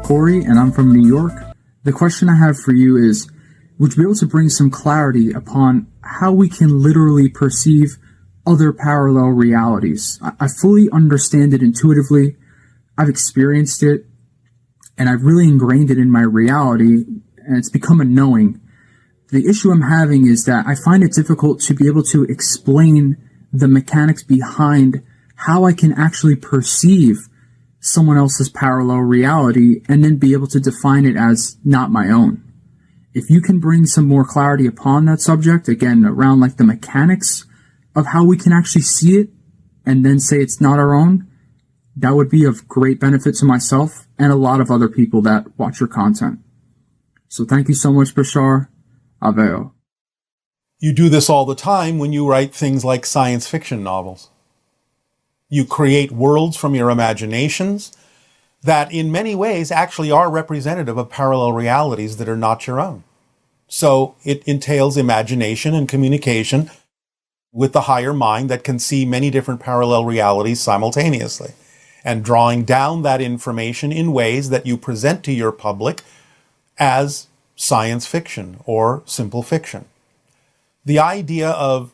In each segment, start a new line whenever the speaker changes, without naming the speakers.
Corey, and I'm from New York. The question I have for you is, would you be able to bring some clarity upon how we can literally perceive other parallel realities? I fully understand it intuitively. I've experienced it, and I've really ingrained it in my reality, and it's become a knowing. The issue I'm having is that I find it difficult to be able to explain the mechanics behind how I can actually perceive someone else's parallel reality and then be able to define it as not my own. If you can bring some more clarity upon that subject, again, around like the mechanics of how we can actually see it and then say it's not our own, that would be of great benefit to myself and a lot of other people that watch your content. So thank you so much, Bashar. Aveo.
You do this all the time when you write things like science fiction novels. You create worlds from your imaginations that in many ways actually are representative of parallel realities that are not your own. So it entails imagination and communication with the higher mind that can see many different parallel realities simultaneously, and drawing down that information in ways that you present to your public as science fiction or simple fiction. The idea of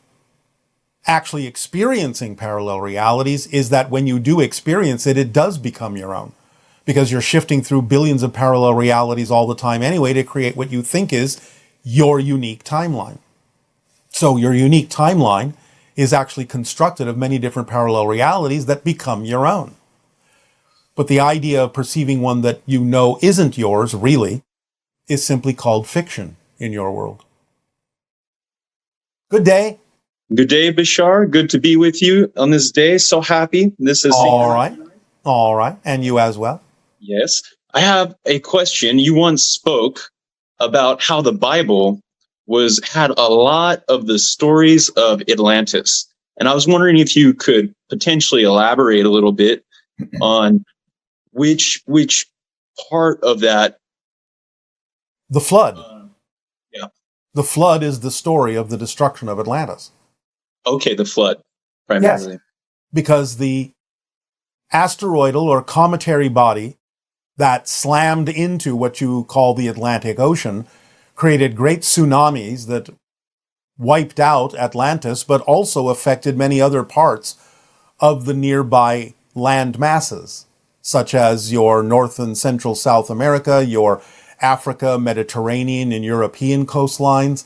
actually experiencing parallel realities is that when you do experience it, it does become your own, because you're shifting through billions of parallel realities all the time anyway to create what you think is your unique timeline. So your unique timeline is actually constructed of many different parallel realities that become your own. But the idea of perceiving one that you know isn't yours, really, is simply called fiction in your world. Good day.
Good day, Bashar. Good to be with you on this day. So happy. This is
all right. All right. And you as well.
Yes. I have a question. You once spoke about how the Bible had a lot of the stories of Atlantis. And I was wondering if you could potentially elaborate a little bit on which part of that.
The flood.
Yeah.
The flood is the story of the destruction of Atlantis.
Okay, the flood, primarily.
Yes, because the asteroidal or cometary body that slammed into what you call the Atlantic Ocean created great tsunamis that wiped out Atlantis, but also affected many other parts of the nearby land masses, such as your North and Central South America, your Africa, Mediterranean, and European coastlines,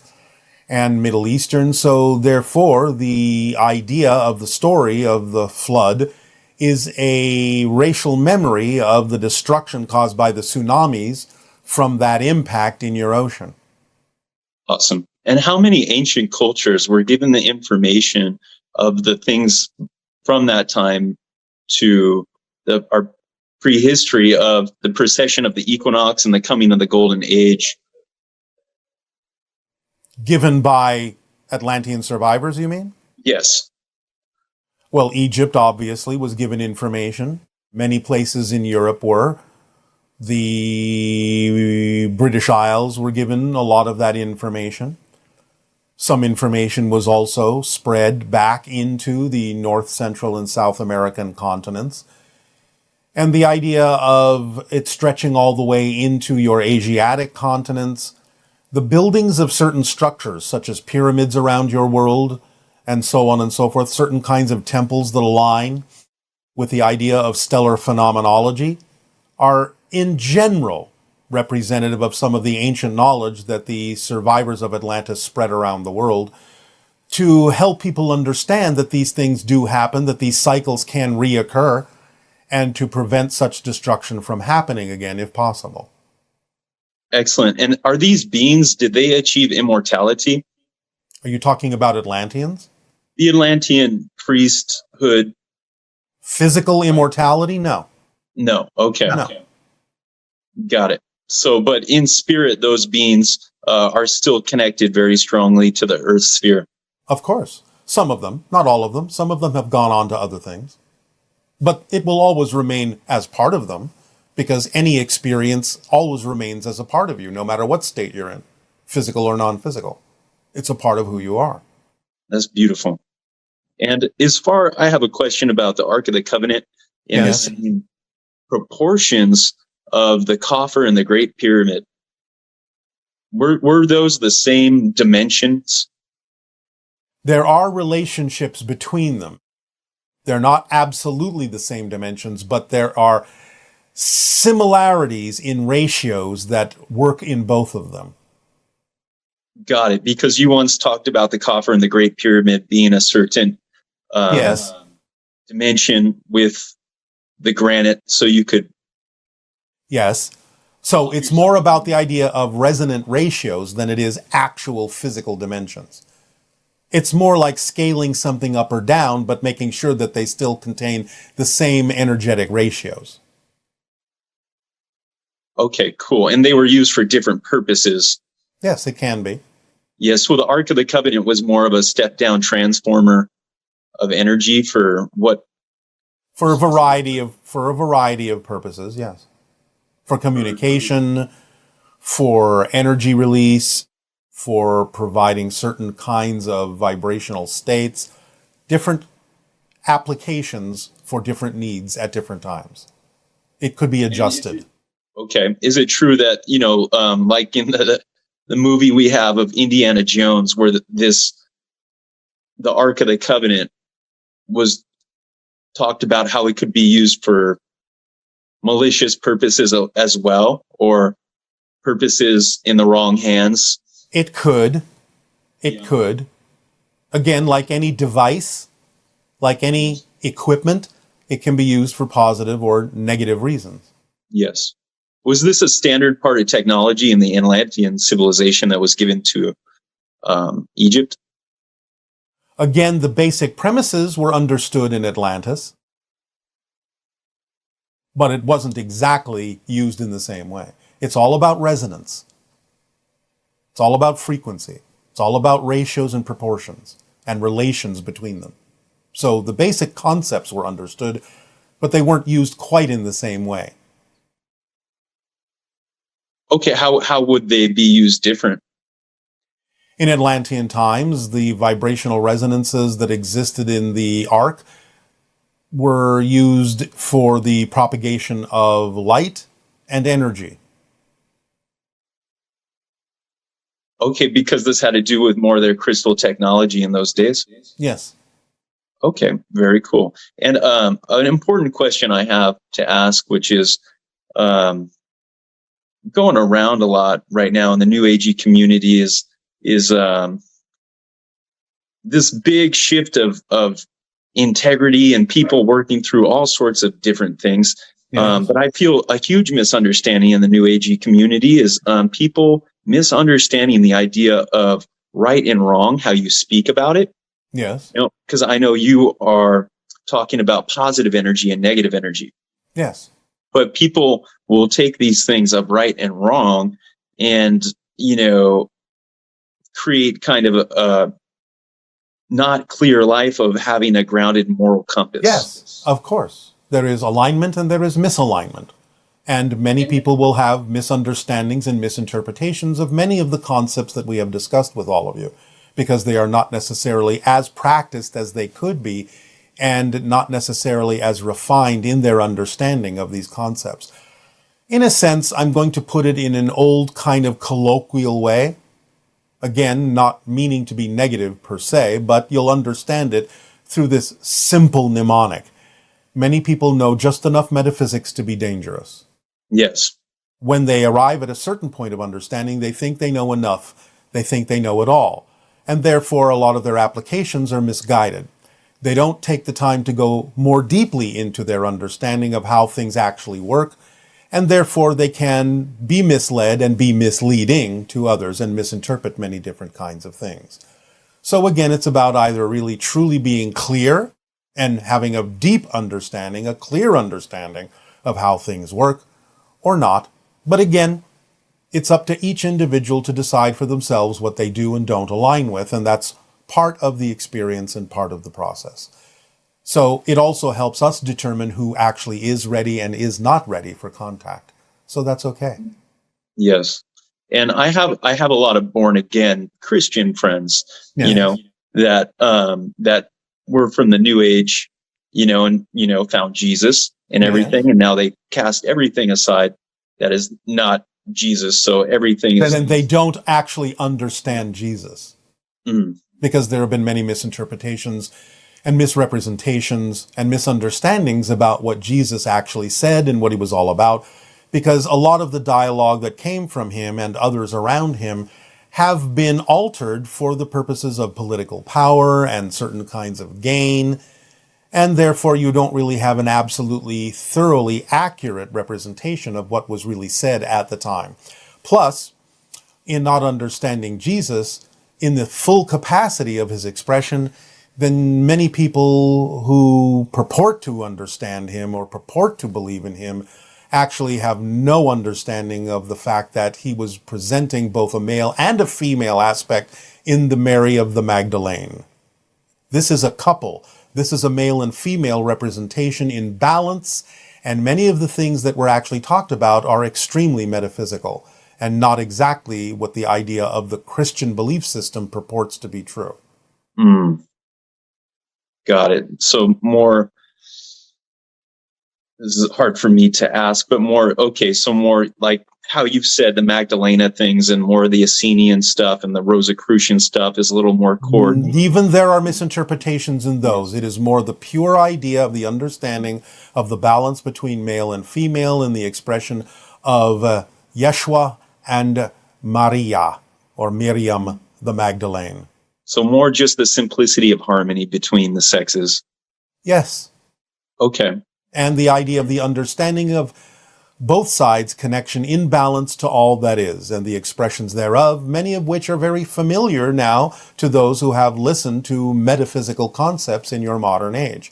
and Middle Eastern. So therefore, the idea of the story of the flood is a racial memory of the destruction caused by the tsunamis from that impact in your ocean.
Awesome. And how many ancient cultures were given the information of the things from that time to our prehistory of the precession of the equinox and the coming of the golden age?
Given by Atlantean survivors, you mean?
Yes.
Well, Egypt obviously was given information. Many places in Europe were. The British Isles were given a lot of that information. Some information was also spread back into the North, Central, and South American continents. And the idea of it stretching all the way into your Asiatic continents, the buildings of certain structures, such as pyramids around your world, and so on and so forth, certain kinds of temples that align with the idea of stellar phenomenology, are in general representative of some of the ancient knowledge that the survivors of Atlantis spread around the world to help people understand that these things do happen, that these cycles can reoccur, and to prevent such destruction from happening again if possible.
Excellent. And are these beings, did they achieve immortality?
Are you talking about Atlanteans?
The Atlantean priesthood.
Physical immortality? No.
No. Okay.
No.
Got it. So, but in spirit, those beings are still connected very strongly to the Earth sphere.
Of course. Some of them, not all of them. Some of them have gone on to other things. But it will always remain as part of them, because any experience always remains as a part of you, no matter what state you're in, physical or non-physical. It's a part of who you are.
That's beautiful. And I have a question about the Ark of the Covenant in the same proportions of the coffer and the Great Pyramid. Were those the same dimensions?
There are relationships between them. They're not absolutely the same dimensions, but there are similarities in ratios that work in both of them.
Got it. Because you once talked about the coffer and the Great Pyramid being a certain dimension with the granite, so you could...
Yes. So it's more about the idea of resonant ratios than it is actual physical dimensions. It's more like scaling something up or down, but making sure that they still contain the same energetic ratios.
Okay, cool. And they were used for different purposes.
Yes, it can be.
Yes, well, the Ark of the Covenant was more of a step-down transformer of energy for what?
For a variety of purposes, yes. For communication, for energy release, for providing certain kinds of vibrational states, different applications for different needs at different times. It could be adjusted.
Okay. Is it true that, like in the movie we have of Indiana Jones, where the Ark of the Covenant was talked about how it could be used for malicious purposes as well, or purposes in the wrong hands?
It could. It could. Again, like any device, like any equipment, it can be used for positive or negative reasons.
Yes. Was this a standard part of technology in the Atlantean civilization that was given to Egypt?
Again, the basic premises were understood in Atlantis, but it wasn't exactly used in the same way. It's all about resonance. It's all about frequency. It's all about ratios and proportions and relations between them. So the basic concepts were understood, but they weren't used quite in the same way.
Okay, how would they be used different?
In Atlantean times, the vibrational resonances that existed in the Ark were used for the propagation of light and energy.
Okay, because this had to do with more of their crystal technology in those days?
Yes.
Okay, very cool. And an important question I have to ask, which is going around a lot right now in the New Agey community, is this big shift of integrity and people working through all sorts of different things. Yes. But I feel a huge misunderstanding in the New Agey community is people misunderstanding the idea of right and wrong, how you speak about it.
Yes.
Because I know you are talking about positive energy and negative energy.
Yes.
But people will take these things of right and wrong and, create kind of a not clear life of having a grounded moral compass.
Yes, of course. There is alignment and there is misalignment. And many people will have misunderstandings and misinterpretations of many of the concepts that we have discussed with all of you, because they are not necessarily as practiced as they could be and not necessarily as refined in their understanding of these concepts. In a sense, I'm going to put it in an old kind of colloquial way. Again, not meaning to be negative per se, but you'll understand it through this simple mnemonic. Many people know just enough metaphysics to be dangerous.
Yes.
When they arrive at a certain point of understanding, they think they know enough. They think they know it all. And therefore, a lot of their applications are misguided. They don't take the time to go more deeply into their understanding of how things actually work, and therefore they can be misled and be misleading to others and misinterpret many different kinds of things. So again, it's about either really truly being clear and having a deep understanding, a clear understanding of how things work, or not. But again, it's up to each individual to decide for themselves what they do and don't align with, and that's part of the experience and part of the process. So it also helps us determine who actually is ready and is not ready for contact. So that's okay.
Yes. And I have a lot of born again Christian friends, you know, that were from the new age, and found Jesus and everything, and now they cast everything aside that is not Jesus. So everything is.
And they don't actually understand Jesus.
Mm.
Because there have been many misinterpretations and misrepresentations and misunderstandings about what Jesus actually said and what he was all about, because a lot of the dialogue that came from him and others around him have been altered for the purposes of political power and certain kinds of gain, and therefore you don't really have an absolutely thoroughly accurate representation of what was really said at the time. Plus, in not understanding Jesus in the full capacity of his expression, then many people who purport to understand him or purport to believe in him actually have no understanding of the fact that he was presenting both a male and a female aspect in the Mary of the Magdalene. This is a couple. This is a male and female representation in balance, and many of the things that were actually talked about are extremely metaphysical and not exactly what the idea of the Christian belief system purports to be true.
Mm. Got it. So more, this is hard for me to ask, but more like how you've said the Magdalena things and more of the Essenian stuff and the Rosicrucian stuff is a little more coordinated.
Even there are misinterpretations in those. It is more the pure idea of the understanding of the balance between male and female in the expression of Yeshua and Maria, or Miriam the Magdalene.
So more just the simplicity of harmony between the sexes.
Yes.
Okay.
And the idea of the understanding of both sides' connection in balance to all that is, and the expressions thereof, many of which are very familiar now to those who have listened to metaphysical concepts in your modern age.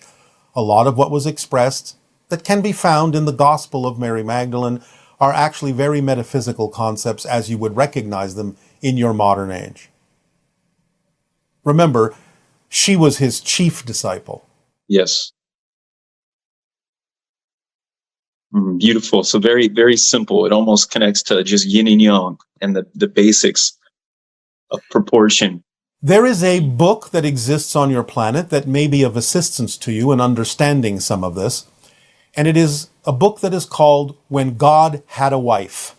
A lot of what was expressed that can be found in the Gospel of Mary Magdalene are actually very metaphysical concepts as you would recognize them in your modern age. Remember, she was his chief disciple.
Yes. Beautiful. So very, very simple. It almost connects to just yin and yang and the basics of proportion.
There is a book that exists on your planet that may be of assistance to you in understanding some of this. And it is a book that is called When God Had a Wife.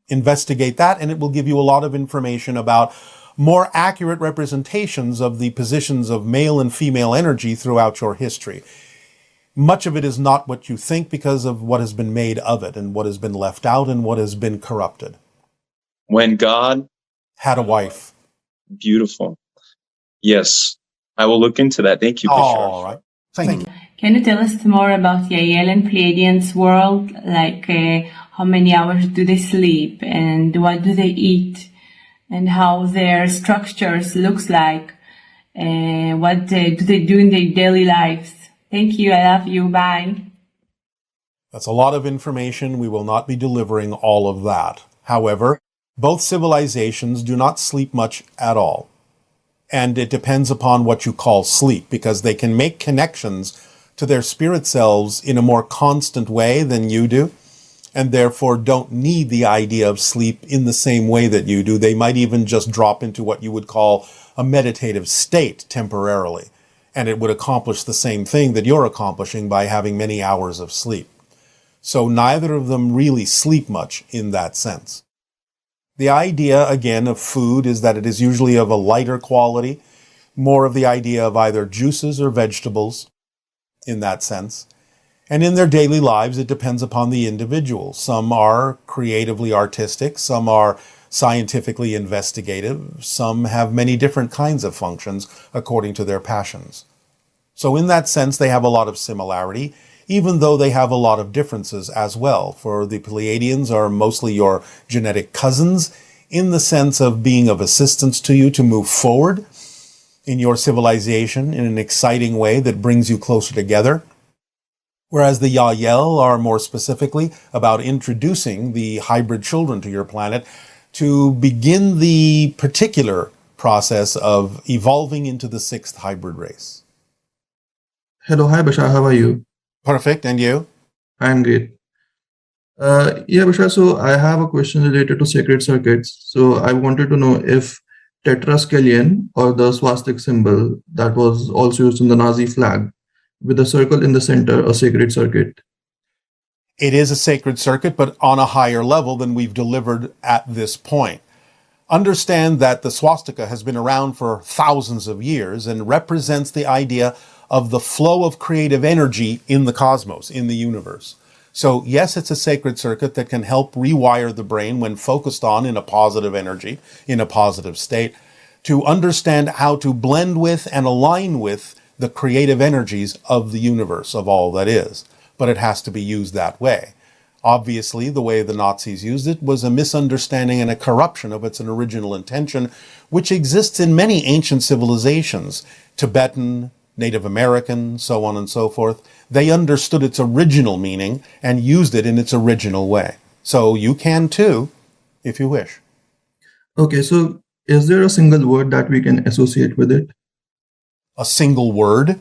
Investigate that, and it will give you a lot of information about more accurate representations of the positions of male and female energy throughout your history. Much of it is not what you think because of what has been made of it and what has been left out and what has been corrupted.
When God
Had a Wife.
Beautiful. Yes, I will look into that. Thank you, Bashar.
All right. Thank you.
Can you tell us more about Yael and Pleiadians' world? Like how many hours do they sleep and what do they eat and how their structures looks like? What do they do in their daily lives? Thank you. I love you. Bye.
That's a lot of information. We will not be delivering all of that. However, both civilizations do not sleep much at all. And it depends upon what you call sleep, because they can make connections to their spirit selves in a more constant way than you do, and therefore don't need the idea of sleep in the same way that you do. They might even just drop into what you would call a meditative state temporarily, and it would accomplish the same thing that you're accomplishing by having many hours of sleep. So neither of them really sleep much in that sense. The idea, again, of food is that it is usually of a lighter quality, more of the idea of either juices or vegetables in that sense. And in their daily lives, it depends upon the individual. Some are creatively artistic, some are scientifically investigative, some have many different kinds of functions according to their passions. So in that sense, they have a lot of similarity, even though they have a lot of differences as well. For the Pleiadians are mostly your genetic cousins in the sense of being of assistance to you to move forward in your civilization in an exciting way that brings you closer together. Whereas the Yael are more specifically about introducing the hybrid children to your planet to begin the particular process of evolving into the sixth hybrid race.
Hello, hi Bashar, how are you?
Perfect. And you?
I'm great. Yeah, Bashar, so I have a question related to sacred circuits. So I wanted to know if tetraskelion or the swastik symbol that was also used in the Nazi flag with a circle in the center, a sacred circuit.
It is a sacred circuit, but on a higher level than we've delivered at this point. Understand that the swastika has been around for thousands of years and represents the idea of the flow of creative energy in the cosmos, in the universe. So yes, it's a sacred circuit that can help rewire the brain when focused on in a positive energy, in a positive state, to understand how to blend with and align with the creative energies of the universe, of all that is. But it has to be used that way. Obviously, the way the Nazis used it was a misunderstanding and a corruption of its original intention, which exists in many ancient civilizations, Tibetan, Native American, so on and so forth. They understood its original meaning and used it in its original way. So you can too, if you wish.
Okay, so is there a single word that we can associate with it?
A single word?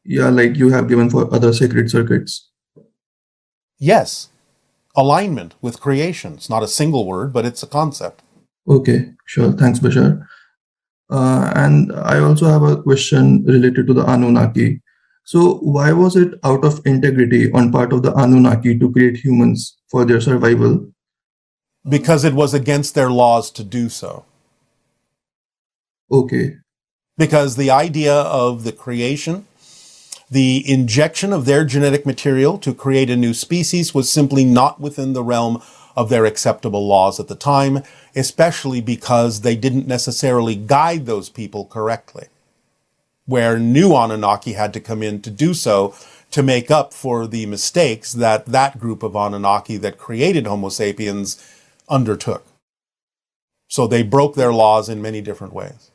Yeah, like you have given for other sacred circuits.
Yes. Alignment with creation. It's not a single word, but it's a concept.
Okay, sure. Thanks, Bashar. And I also have a question related to the Anunnaki. So, why was it out of integrity on part of the Anunnaki to create humans for their survival?
Because it was against their laws to do so.
Okay,
Because the idea of the creation, the injection of their genetic material to create a new species was simply not within the realm of their acceptable laws at the time, especially because they didn't necessarily guide those people correctly. Where new Anunnaki had to come in to do so to make up for the mistakes that that group of Anunnaki that created Homo sapiens undertook. So they broke their laws in many different ways,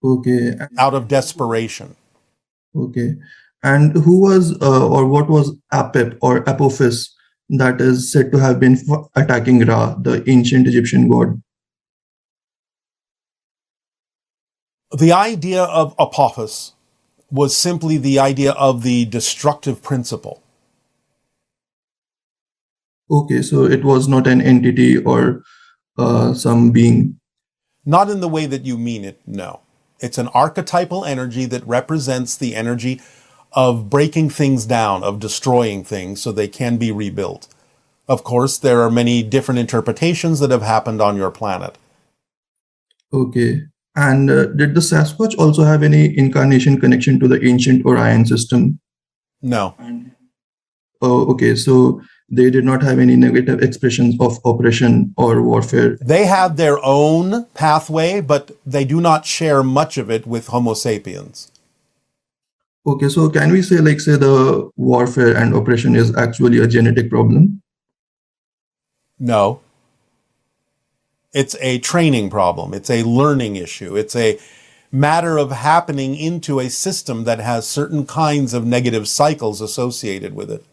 okay,
out of desperation.
okay. And who was or what was Apep or Apophis that is said to have been attacking Ra, the ancient Egyptian god?
The idea of Apophis was simply the idea of the destructive principle.
Okay, so it was not an entity or some being.
Not in the way that you mean it, no. It's an archetypal energy that represents the energy of breaking things down, of destroying things so they can be rebuilt. Of course, there are many different interpretations that have happened on your planet.
Okay. And did the Sasquatch also have any incarnation connection to the ancient Orion system?
No.
Oh, okay. So they did not have any negative expressions of oppression or warfare.
They have their own pathway, but they do not share much of it with Homo sapiens.
Okay, so can we say, like, say the warfare and oppression is actually a genetic problem?
No. It's a training problem. It's a learning issue. It's a matter of happening into a system that has certain kinds of negative cycles associated with it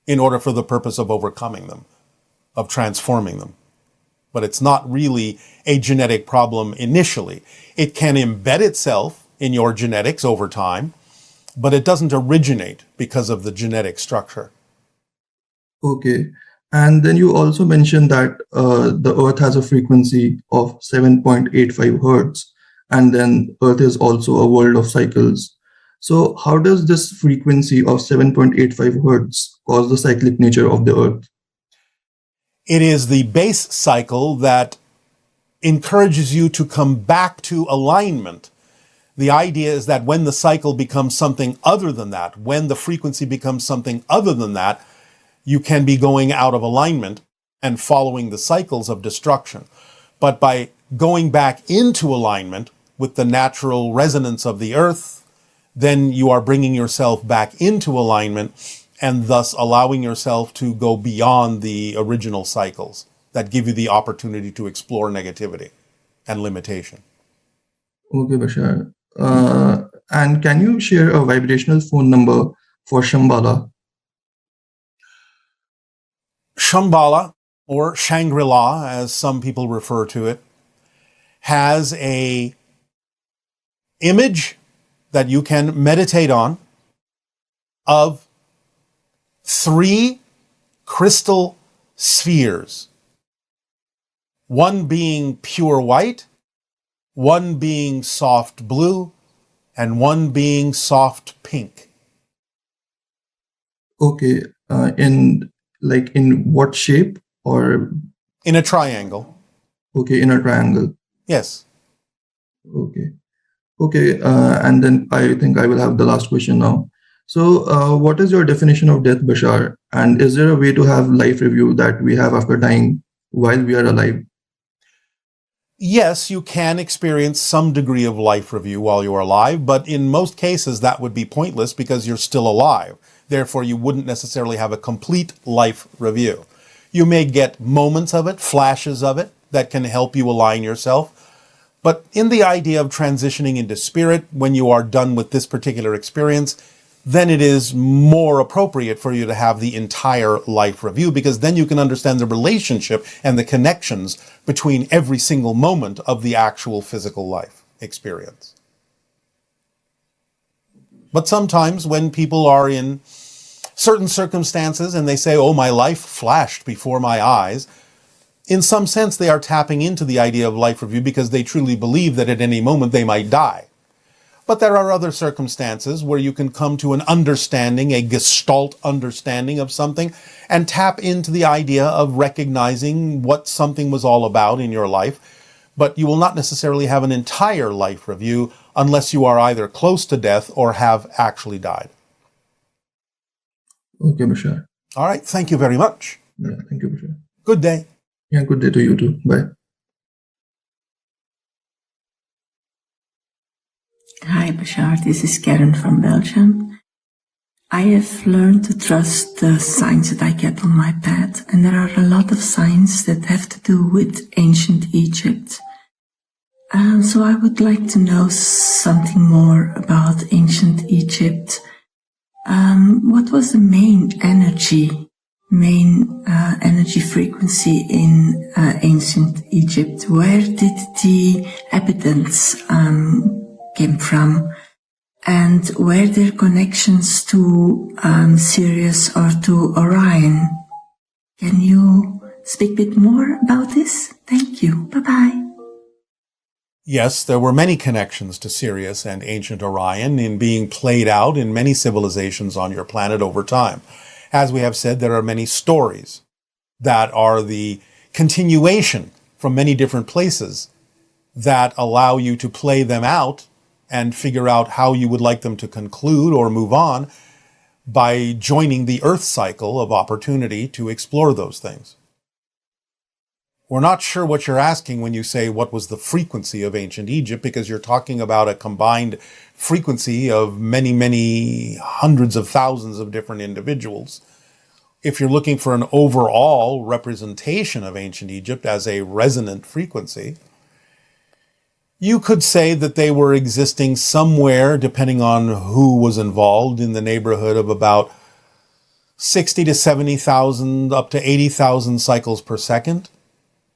in order for the purpose of overcoming them, of transforming them. But it's not really a genetic problem initially. It can embed itself in your genetics over time, but it doesn't originate because of the genetic structure.
Okay. And then you also mentioned that the Earth has a frequency of 7.85 hertz, and then Earth is also a world of cycles. So how does this frequency of 7.85 hertz cause the cyclic nature of the Earth?
It is the base cycle that encourages you to come back to alignment. The idea is that when the cycle becomes something other than that, when the frequency becomes something other than that, you can be going out of alignment and following the cycles of destruction. But by going back into alignment with the natural resonance of the earth, then you are bringing yourself back into alignment and thus allowing yourself to go beyond the original cycles that give you the opportunity to explore negativity and limitation.
Okay, Bashar. And can you share a vibrational phone number for Shambhala?
Shambhala, or Shangri-La, as some people refer to it, has a image that you can meditate on of 3 crystal spheres, one being pure white, one being soft blue, and one being soft pink.
Okay. In what shape? Or
In a triangle.
okay, in a triangle.
Yes.
Okay. Okay. And then I think I will have the last question now. So, what is your definition of death, Bashar? And is there a way to have life review that we have after dying while we are alive?
Yes, you can experience some degree of life review while you're alive, but in most cases that would be pointless because you're still alive. Therefore, you wouldn't necessarily have a complete life review. You may get moments of it, flashes of it, that can help you align yourself. But in the idea of transitioning into spirit, when you are done with this particular experience, then it is more appropriate for you to have the entire life review, because then you can understand the relationship and the connections between every single moment of the actual physical life experience. But sometimes when people are in certain circumstances and they say, oh, my life flashed before my eyes, in some sense they are tapping into the idea of life review because they truly believe that at any moment they might die. But there are other circumstances where you can come to an understanding, a gestalt understanding of something, and tap into the idea of recognizing what something was all about in your life. But you will not necessarily have an entire life review unless you are either close to death or have actually died.
Okay, Bashar.
All right. Thank you very much.
Yeah, thank you, Bashar.
Good day.
Yeah, good day to you too. Bye.
Hi, Bashar. This is Karen from Belgium. I have learned to trust the signs that I get on my path, and there are a lot of signs that have to do with ancient Egypt. So I would like to know something more about ancient Egypt. What was the main energy frequency in ancient Egypt? Where did the inhabitants came from? And were there connections to Sirius or to Orion? Can you speak a bit more about this? Thank you. Bye-bye.
Yes, there were many connections to Sirius and ancient Orion in being played out in many civilizations on your planet over time. As we have said, there are many stories that are the continuation from many different places that allow you to play them out and figure out how you would like them to conclude or move on by joining the Earth cycle of opportunity to explore those things. We're not sure what you're asking when you say what was the frequency of ancient Egypt, because you're talking about a combined frequency of many, many hundreds of thousands of different individuals. If you're looking for an overall representation of ancient Egypt as a resonant frequency, you could say that they were existing somewhere, depending on who was involved, in the neighborhood of about 60 to 70,000 up to 80,000 cycles per second.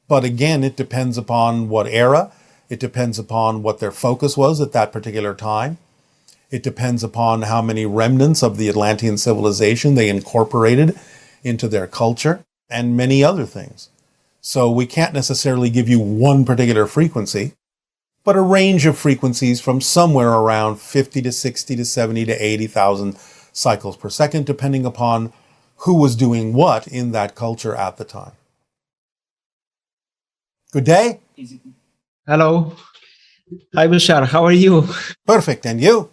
But again, it depends upon what era. It depends upon what their focus was at that particular time. It depends upon how many remnants of the Atlantean civilization they incorporated into their culture, and many other things. So we can't necessarily give you one particular frequency, but a range of frequencies from somewhere around 50 to 60 to 70 to 80,000 cycles per second, depending upon who was doing what in that culture at the time. Good day.
Hello. Hi, Bashar. How are you?
Perfect. And you?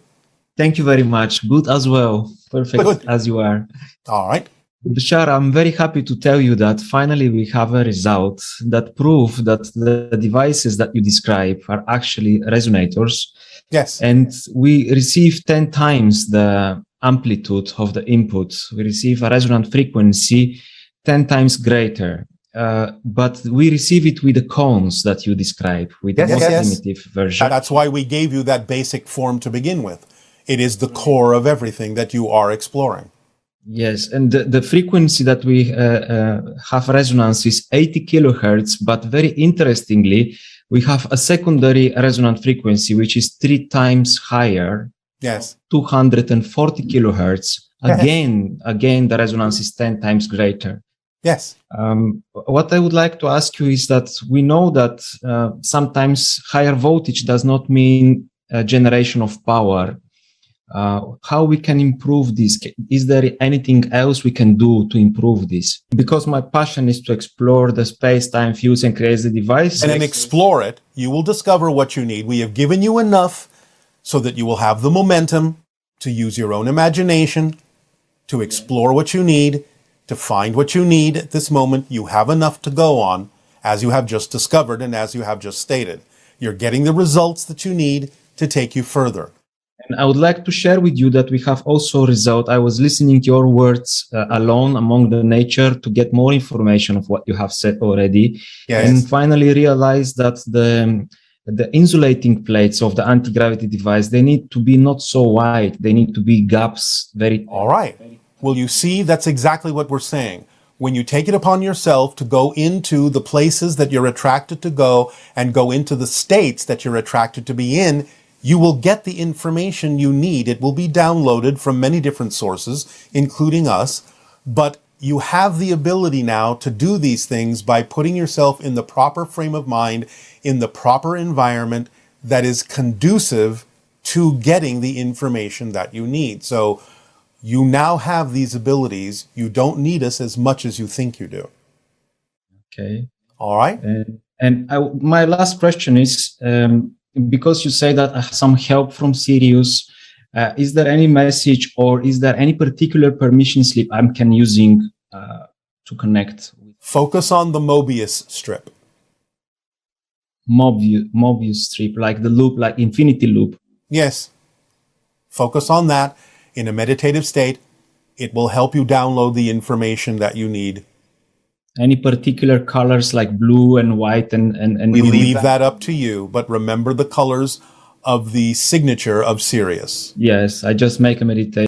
Thank you very much. Good as well. Perfect.
Good.
As you are.
All right.
Bashar, I'm very happy to tell you that finally we have a result that prove that the devices that you describe are actually resonators.
Yes.
And we receive 10 times the amplitude of the input. We receive a resonant frequency 10 times greater. But we receive it with the cones that you describe, with the most primitive version.
That's why we gave you that basic form to begin with. It is the core of everything that you are exploring.
Yes, and the frequency that we have resonance is 80 kilohertz, but very interestingly, we have a secondary resonant frequency, which is 3 times higher.
Yes.
240 kilohertz.
Yes.
Again, the resonance is 10 times greater.
Yes.
What I would like to ask you is that we know that sometimes higher voltage does not mean generation of power. How we can improve this? Is there anything else we can do to improve this? Because my passion is to explore the space-time fields and create the device.
And then explore it. You will discover what you need. We have given you enough so that you will have the momentum to use your own imagination, to explore what you need, to find what you need at this moment. You have enough to go on, as you have just discovered and as you have just stated. You're getting the results that you need to take you further.
And I would like to share with you that we have also result. I was listening to your words alone among the nature to get more information of what you have said already.
Yes.
And finally realized that the insulating plates of the anti-gravity device, they need to be not so wide. They need to be gaps very.
All right. Well, you see, that's exactly what we're saying. When you take it upon yourself to go into the places that you're attracted to go and go into the states that you're attracted to be in, you will get the information you need. It will be downloaded from many different sources, including us, but you have the ability now to do these things by putting yourself in the proper frame of mind, in the proper environment that is conducive to getting the information that you need. So you now have these abilities. You don't need us as much as you think you do.
Okay.
All right.
My last question is, because you say that some help from Sirius, is there any message or is there any particular permission slip I can using to connect?
Focus on the Mobius strip.
Mobius strip, like the loop, like infinity loop.
Yes. Focus on that in a meditative state. It will help you download the information that you need.
Any particular colors like blue and white and
we leave that up to you, but remember the colors of the signature of Sirius.
Yes, I just make a meditation.